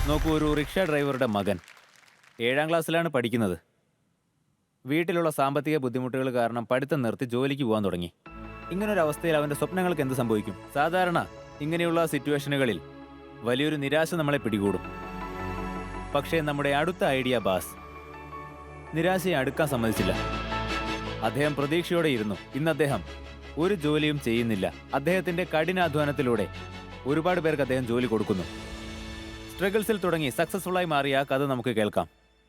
നോക്കൂ, ഒരു റിക്ഷ ഡ്രൈവറുടെ മകൻ 7ാം ക്ലാസ്സിലാണ് പഠിക്കുന്നത്. വീട്ടിലുള്ള സാമ്പത്തിക ബുദ്ധിമുട്ടുകൾ കാരണം പഠിത്തം നിർത്തി ജോലിക്ക് പോകാൻ തുടങ്ങി. ഇങ്ങനൊരവസ്ഥയിൽ അവൻ്റെ സ്വപ്നങ്ങൾക്ക് എന്ത് സംഭവിക്കും? സാധാരണ ഇങ്ങനെയുള്ള സിറ്റുവേഷനുകളിൽ വലിയൊരു നിരാശ നമ്മളെ പിടികൂടും. പക്ഷേ നമ്മുടെ അടുത്ത ഐഡിയ ബാസ് നിരാശയെ അടുക്കാൻ സമ്മതിച്ചില്ല. അദ്ദേഹം പ്രതീക്ഷയോടെ ഇരുന്നു. ഇന്ന് അദ്ദേഹം ഒരു ജോലിയും ചെയ്യുന്നില്ല. അദ്ദേഹത്തിന്റെ കഠിനാധ്വാനത്തിലൂടെ ഒരുപാട് പേർക്ക് അദ്ദേഹം ജോലി കൊടുക്കുന്നു. സ്ട്രഗിൾസിൽ തുടങ്ങി സക്സസ്ഫുള്ളായി മാറിയ ആ കഥ നമുക്ക് കേൾക്കാം.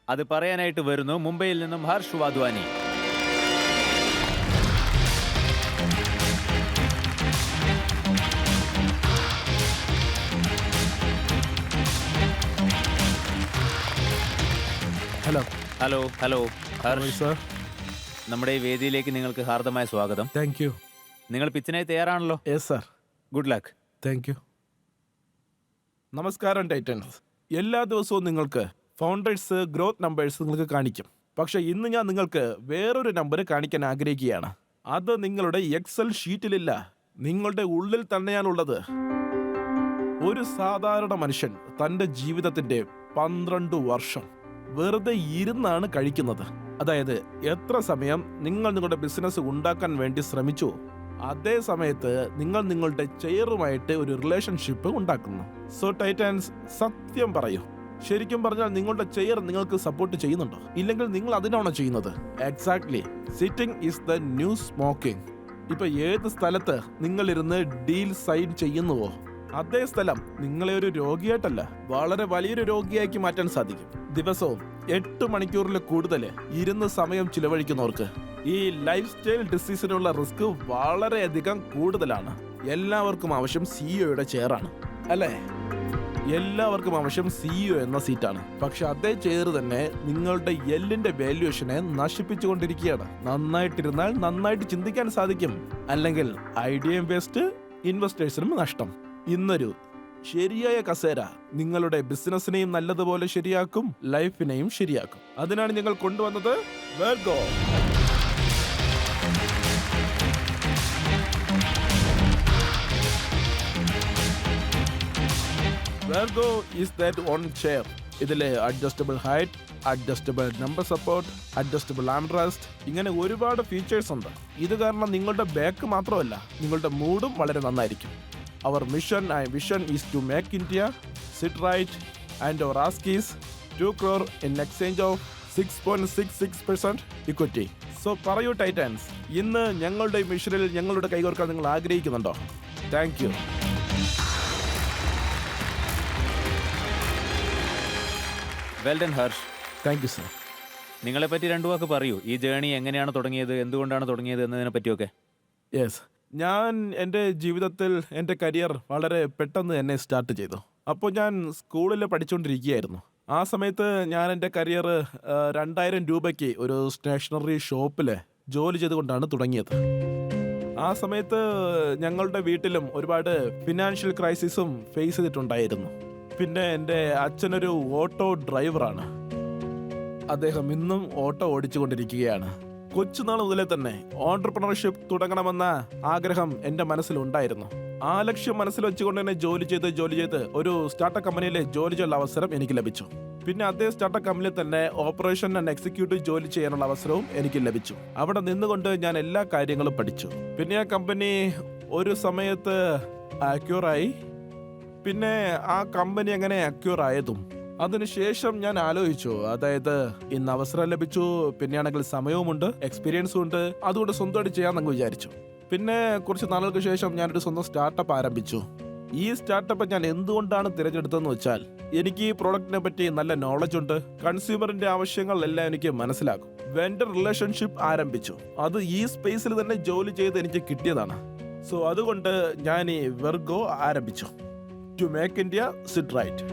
അത് പറയാനായിട്ട് വരുന്നു മുംബൈയിൽ നിന്നും Harsh Wadhwani. Hello hello hello Harsh sir. നമ്മുടെ ഈ വേദിയിലേക്ക് നിങ്ങൾക്ക് ഹാർദമായ സ്വാഗതം. Thank you. നിങ്ങൾ പിച്ചിനായി തയ്യാറാണല്ലോ? Yes sir. Good luck. Thank you. നമസ്കാരം ടൈറ്റൻസ്. എല്ലാ ദിവസവും നിങ്ങൾക്ക് ഫൗണ്ടേഴ്സ് ഗ്രോത്ത് നമ്പേഴ്സ് നിങ്ങൾക്ക് കാണിക്കും. പക്ഷെ ഇന്ന് ഞാൻ നിങ്ങൾക്ക് വേറൊരു നമ്പർ കാണിക്കാൻ ആഗ്രഹിക്കുകയാണ്. അത് നിങ്ങളുടെ എക്സൽ ഷീറ്റിലില്ല, നിങ്ങളുടെ ഉള്ളിൽ തന്നെയാണുള്ളത്. ഒരു സാധാരണ മനുഷ്യൻ തൻ്റെ ജീവിതത്തിന്റെ 12 വർഷം വെറുതെ ഇരുന്നാണ് കഴിക്കുന്നത്. അതായത് എത്ര സമയം നിങ്ങൾ നിങ്ങളുടെ ബിസിനസ് ഉണ്ടാക്കാൻ വേണ്ടി ശ്രമിച്ചു, അതേ സമയത്ത് നിങ്ങൾ നിങ്ങളുടെ ചെയറുമായിട്ട് ഒരു റിലേഷൻഷിപ്പ് ഉണ്ടാക്കുന്നു. സോ ടൈറ്റൻസ്, സത്യം പറയൂ, ശരിക്കും പറഞ്ഞാൽ നിങ്ങളുടെ ചെയർ നിങ്ങൾക്ക് സപ്പോർട്ട് ചെയ്യുന്നുണ്ടോ? ഇല്ലെങ്കിൽ നിങ്ങൾ അതിനാണോ ചെയ്യുന്നത്? Exactly, sitting is the new smoking. ഇപ്പൊ ഏത് സ്ഥലത്ത് നിങ്ങൾ ഇരുന്ന് ഡീൽ സൈൻ ചെയ്യുന്നുവോ, അതേ സ്ഥലം നിങ്ങളെ ഒരു രോഗിയായിട്ടല്ല, വളരെ വലിയൊരു രോഗിയാക്കി മാറ്റാൻ സാധിക്കും. ദിവസവും 8 മണിക്കൂറിൽ കൂടുതൽ ഇരുന്ന് സമയം ചിലവഴിക്കുന്നവർക്ക് ഈ ലൈഫ് സ്റ്റൈൽ ഡിസീസിനുള്ള റിസ്ക് വളരെയധികം കൂടുതലാണ്. എല്ലാവർക്കും ആവശ്യം സിഇഒയുടെ ചെയറാണ്, അല്ലേ? എല്ലാവർക്കും ആവശ്യം സിഇഒ എന്ന സീറ്റാണ്. പക്ഷെ അതേ ചെയർ തന്നെ നിങ്ങളുടെ എല്ലിന്റെ വാല്യുവേഷനെ നശിപ്പിച്ചുകൊണ്ടിരിക്കുകയാണ്. നന്നായിട്ടിരുന്നാൽ നന്നായിട്ട് ചിന്തിക്കാൻ സാധിക്കും, അല്ലെങ്കിൽ ഐഡിയയും വേസ്റ്റ്, ഇൻവെസ്റ്റേഴ്സിനും നഷ്ടം. ഇന്നൊരു ശരിയായ കസേര നിങ്ങളുടെ ബിസിനസിനെയും നല്ലതുപോലെ ശരിയാക്കും, ലൈഫിനെയും ശരിയാക്കും. അതിനാണ് ഞങ്ങൾ കൊണ്ടുവന്നത് Virgo. Virgo is that on chair. ഇതിലെ adjustable height, adjustable lumbar support, adjustable armrest, ഇങ്ങനെ ഒരുപാട് ഫീച്ചേഴ്സ് ഉണ്ട്. ഇത് കാരണം നിങ്ങളുടെ ബാക്ക് മാത്രമല്ല, നിങ്ങളുടെ മൂഡും വളരെ നന്നായിരിക്കും. Our mission and vision is to make India sit right, and our ask is 2 crore in exchange of 6.66% equity. So പറയൂ ടൈറ്റൻസ്, ഇന്ന് ഞങ്ങളുടെ മിഷനിൽ ഞങ്ങളുടെ കൈകോർക്കാൻ നിങ്ങൾ ആഗ്രഹിക്കുന്നുണ്ടോ? Thank you. Well done Harsh. Thank you sir. നിങ്ങളെപ്പറ്റി 2 വാക്ക് പറയൂ. ഈ ജേണി എങ്ങനെയാണ് തുടങ്ങിയത്, എന്തുകൊണ്ടാണ് തുടങ്ങിയത് എന്നതിനെ പറ്റിയൊക്കെ. യെസ്, ഞാൻ എൻ്റെ ജീവിതത്തിൽ എൻ്റെ കരിയർ വളരെ പെട്ടെന്ന് തന്നെ സ്റ്റാർട്ട് ചെയ്തു. അപ്പോൾ ഞാൻ സ്കൂളിൽ പഠിച്ചുകൊണ്ടിരിക്കുകയായിരുന്നു. ആ സമയത്ത് ഞാൻ എൻ്റെ കരിയർ 2000 രൂപയ്ക്ക് ഒരു സ്റ്റേഷനറി ഷോപ്പിൽ ജോലി ചെയ്തുകൊണ്ടാണ് തുടങ്ങിയത്. ആ സമയത്ത് ഞങ്ങളുടെ വീട്ടിലും ഒരുപാട് ഫിനാൻഷ്യൽ ക്രൈസിസും ഫേസ് ചെയ്തിട്ടുണ്ടായിരുന്നു. പിന്നെ എൻ്റെ അച്ഛനൊരു ഓട്ടോ ഡ്രൈവറാണ്. അദ്ദേഹം ഇന്നും ഓട്ടോ ഓടിച്ചുകൊണ്ടിരിക്കുകയാണ്. കൊച്ചുനാൾ മുതലേ തന്നെ ഓൺട്രപ്രണർഷിപ്പ് തുടങ്ങണമെന്ന ആഗ്രഹം എൻ്റെ മനസ്സിലുണ്ടായിരുന്നു. ആ ലക്ഷ്യം മനസ്സിൽ വെച്ചുകൊണ്ട് തന്നെ ജോലി ചെയ്ത് ഒരു സ്റ്റാർട്ടപ്പ് കമ്പനിയിൽ ജോലി ചെയ്യാനുള്ള അവസരം എനിക്ക് ലഭിച്ചു. പിന്നെ അതേ സ്റ്റാർട്ടപ്പ് കമ്പനിയിൽ തന്നെ ഓപ്പറേഷൻ ആൻഡ് എക്സിക്യൂട്ടീവ് ജോലി ചെയ്യാനുള്ള അവസരവും എനിക്ക് ലഭിച്ചു. അവിടെ നിന്നുകൊണ്ട് ഞാൻ എല്ലാ കാര്യങ്ങളും പഠിച്ചു. പിന്നെ ആ കമ്പനി ഒരു സമയത്ത് അക്യൂറായി. പിന്നെ ആ കമ്പനി അങ്ങനെ അക്യൂറായതും അതിനുശേഷം ഞാൻ ആലോചിച്ചു, അതായത് ഇന്ന് അവസരം ലഭിച്ചു, പിന്നെയാണെങ്കിൽ സമയവുമുണ്ട്, എക്സ്പീരിയൻസും ഉണ്ട്, അതുകൊണ്ട് സ്വന്തമായിട്ട് ചെയ്യാമെന്നങ്ങ് വിചാരിച്ചു. പിന്നെ കുറച്ച് നാളുകൾക്ക് ശേഷം ഞാനൊരു സ്വന്തം സ്റ്റാർട്ടപ്പ് ആരംഭിച്ചു. ഈ സ്റ്റാർട്ടപ്പ് ഞാൻ എന്തുകൊണ്ടാണ് തിരഞ്ഞെടുത്തതെന്ന് വെച്ചാൽ, എനിക്ക് ഈ പ്രോഡക്റ്റിനെ പറ്റി നല്ല നോളജ് ഉണ്ട്, കൺസ്യൂമറിന്റെ ആവശ്യങ്ങൾ എല്ലാം എനിക്ക് മനസ്സിലാക്കും. വെൻഡർ റിലേഷൻഷിപ്പ് ആരംഭിച്ചു. അത് ഈ സ്പേസിൽ തന്നെ ജോലി ചെയ്ത് എനിക്ക് കിട്ടിയതാണ്. സോ അതുകൊണ്ട് ഞാൻ ഈ വെർഗോ ആരംഭിച്ചു. To make India sit right.